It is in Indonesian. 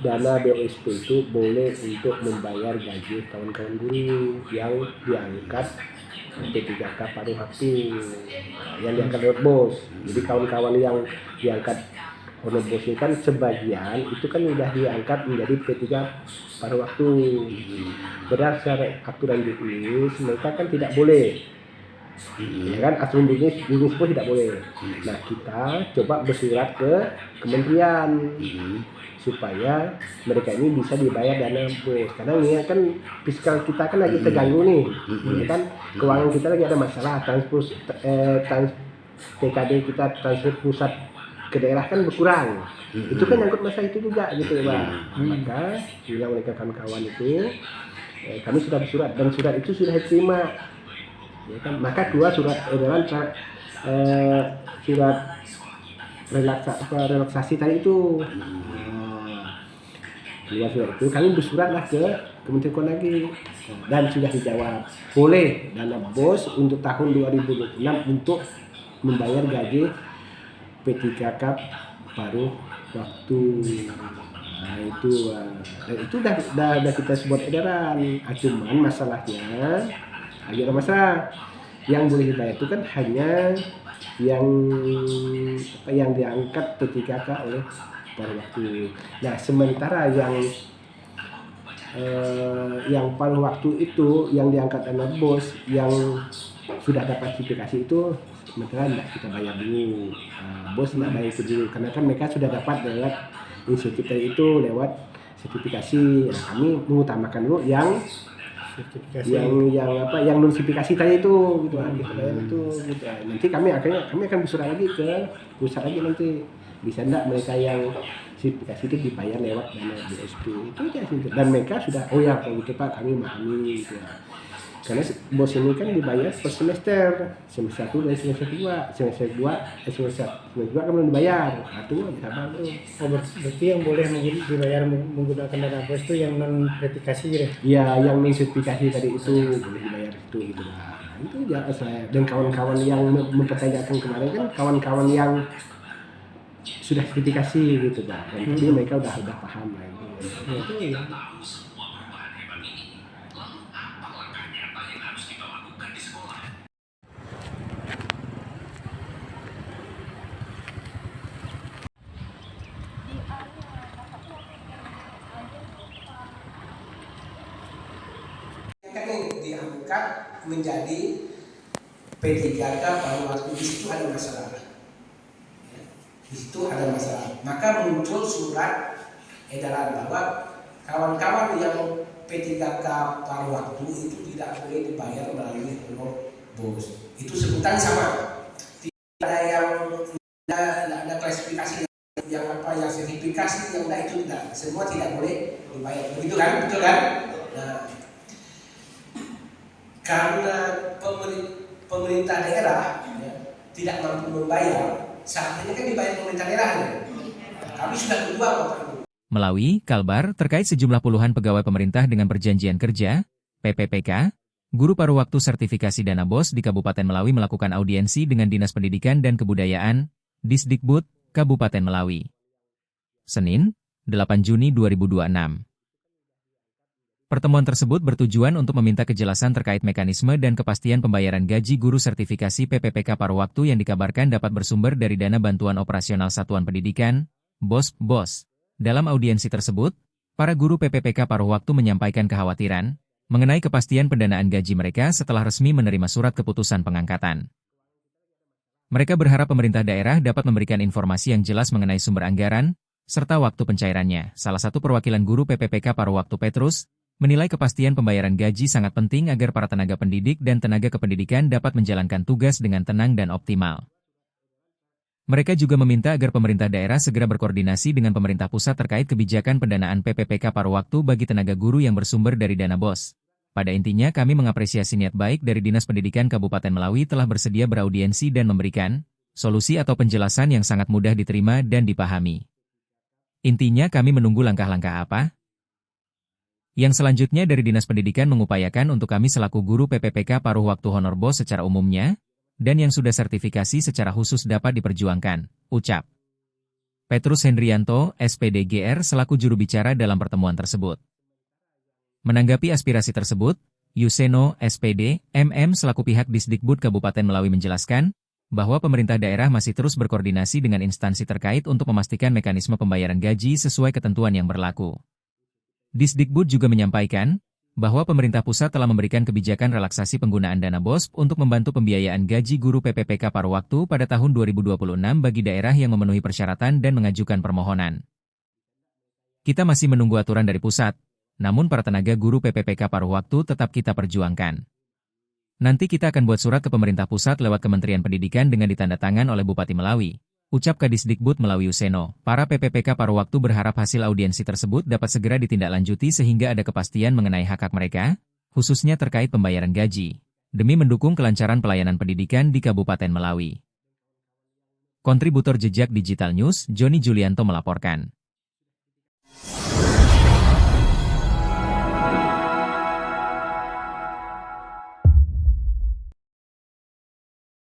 dana BOSP itu boleh untuk membayar gaji kawan-kawan guru yang diangkat P3K paruh waktu, yang diangkat oleh bos. Jadi kawan-kawan yang diangkat oleh bos ini kan sebagian itu kan udah diangkat menjadi P3 paruh waktu. Berdasar aturan bisnis mereka kan tidak boleh, ya kan, aturan bisnis pun tidak boleh. Nah, kita coba bersurat ke kementerian supaya mereka ini bisa dibayar dana bos, karena ini kan fiskal kita kan lagi terganggu nih, ya kan, keuangan kita lagi ada masalah, TKD kita transfer pusat ke daerah kan berkurang, itu kan nyangkut masalah itu juga gitu ya Pak. Maka bilang oleh kawan-kawan itu kami sudah bersurat dan surat itu sudah diterima, ya kan. Maka dua surat edaran surat relaksasi tadi itu, dua surat itu kami bersuratlah ke Kementerian Keuangan lagi dan sudah dijawab boleh dana bos untuk tahun 2026 untuk membayar gaji P3K paruh waktu. Nah itu udah kita sebut edaran. Cuman masalahnya lagi ada masalah, yang boleh dibayar itu kan hanya yang diangkat P3K oleh paruh waktu. Nah sementara yang paruh waktu itu yang diangkat dana bos yang sudah dapat sertifikasi itu sementara tidak kita bayar dulu. Bos tidak bayar itu dulu karena kan mereka sudah dapat lewat insentif tadi itu lewat sertifikasi. Nah, kami mengutamakan dulu yang non sertifikasi tadi itu gitu kan, kita bayar itu gitu. Nanti kami akan bersurat lagi ke pusat lagi nanti bisa enggak mereka yang sertifikasi itu dibayar lewat dana BOSP itu aja gitu. Dan mereka sudah oh ya kalau gitu Pak kami memahami gitu ya. Karena bos ini kan dibayar per semester 1 dan semester 2 kan belum dibayar. Itu kita baru. Oh, berarti yang boleh dibayar menggunakan dana bos itu yang non sertifikasi gitu? Iya, yang non sertifikasi tadi itu boleh dibayar itu gitu lah. Itu ya saya dan kawan-kawan yang mempertanyakan kemarin kan kawan-kawan yang sudah sertifikasi gitu Pak. Dan jadi mereka udah paham lah itu. Ya. Diangkat menjadi P3K paruh waktu, di situ ada masalah. Di situ ada masalah. Maka muncul surat edaran bahwa kawan-kawan yang P3K paruh waktu itu tidak boleh dibayar melalui honor bos. Itu sebutan sama. Tidak ada yang ada klasifikasi yang yang sertifikasi yang itu tidak. Semua tidak boleh dibayar. Begitu kan? Betul kan? Nah, karena pemerintah daerah tidak mampu membayar, saat ini kan dibayar pemerintah daerah. Kami sudah berjuang Bapak Ibu. Melalui Kalbar terkait sejumlah puluhan pegawai pemerintah dengan perjanjian kerja, PPPK, guru paruh waktu sertifikasi dana bos di Kabupaten Melawi melakukan audiensi dengan Dinas Pendidikan dan Kebudayaan, Disdikbud, Kabupaten Melawi. Senin, 8 Juni 2026. Pertemuan tersebut bertujuan untuk meminta kejelasan terkait mekanisme dan kepastian pembayaran gaji guru sertifikasi PPPK paruh waktu yang dikabarkan dapat bersumber dari dana bantuan operasional satuan pendidikan, BOS. Dalam audiensi tersebut, para guru PPPK paruh waktu menyampaikan kekhawatiran mengenai kepastian pendanaan gaji mereka setelah resmi menerima surat keputusan pengangkatan. Mereka berharap pemerintah daerah dapat memberikan informasi yang jelas mengenai sumber anggaran, serta waktu pencairannya. Salah satu perwakilan guru PPPK paruh waktu Petrus, menilai kepastian pembayaran gaji sangat penting agar para tenaga pendidik dan tenaga kependidikan dapat menjalankan tugas dengan tenang dan optimal. Mereka juga meminta agar pemerintah daerah segera berkoordinasi dengan pemerintah pusat terkait kebijakan pendanaan PPPK paruh waktu bagi tenaga guru yang bersumber dari dana BOS. Pada intinya kami mengapresiasi niat baik dari Dinas Pendidikan Kabupaten Melawi telah bersedia beraudiensi dan memberikan solusi atau penjelasan yang sangat mudah diterima dan dipahami. Intinya kami menunggu langkah-langkah apa? Yang selanjutnya dari Dinas Pendidikan mengupayakan untuk kami selaku guru PPPK paruh waktu honor BOS secara umumnya, dan yang sudah sertifikasi secara khusus dapat diperjuangkan, ucap. Petrus Hendrianto, SPD GR selaku juru bicara dalam pertemuan tersebut. Menanggapi aspirasi tersebut, Yuseno, SPD, MM selaku pihak Disdikbud Kabupaten Melawi menjelaskan, bahwa pemerintah daerah masih terus berkoordinasi dengan instansi terkait untuk memastikan mekanisme pembayaran gaji sesuai ketentuan yang berlaku. Disdikbud juga menyampaikan, bahwa pemerintah pusat telah memberikan kebijakan relaksasi penggunaan dana BOS untuk membantu pembiayaan gaji guru PPPK paruh waktu pada tahun 2026 bagi daerah yang memenuhi persyaratan dan mengajukan permohonan. Kita masih menunggu aturan dari pusat, namun para tenaga guru PPPK paruh waktu tetap kita perjuangkan. Nanti kita akan buat surat ke pemerintah pusat lewat Kementerian Pendidikan dengan ditandatangan oleh Bupati Melawi, ucap Kadisdikbud Melawi Yuseno. Para PPPK paruh waktu berharap hasil audiensi tersebut dapat segera ditindaklanjuti sehingga ada kepastian mengenai hak-hak mereka, khususnya terkait pembayaran gaji, demi mendukung kelancaran pelayanan pendidikan di Kabupaten Melawi. Kontributor Jejak Digital News, Joni Julianto melaporkan.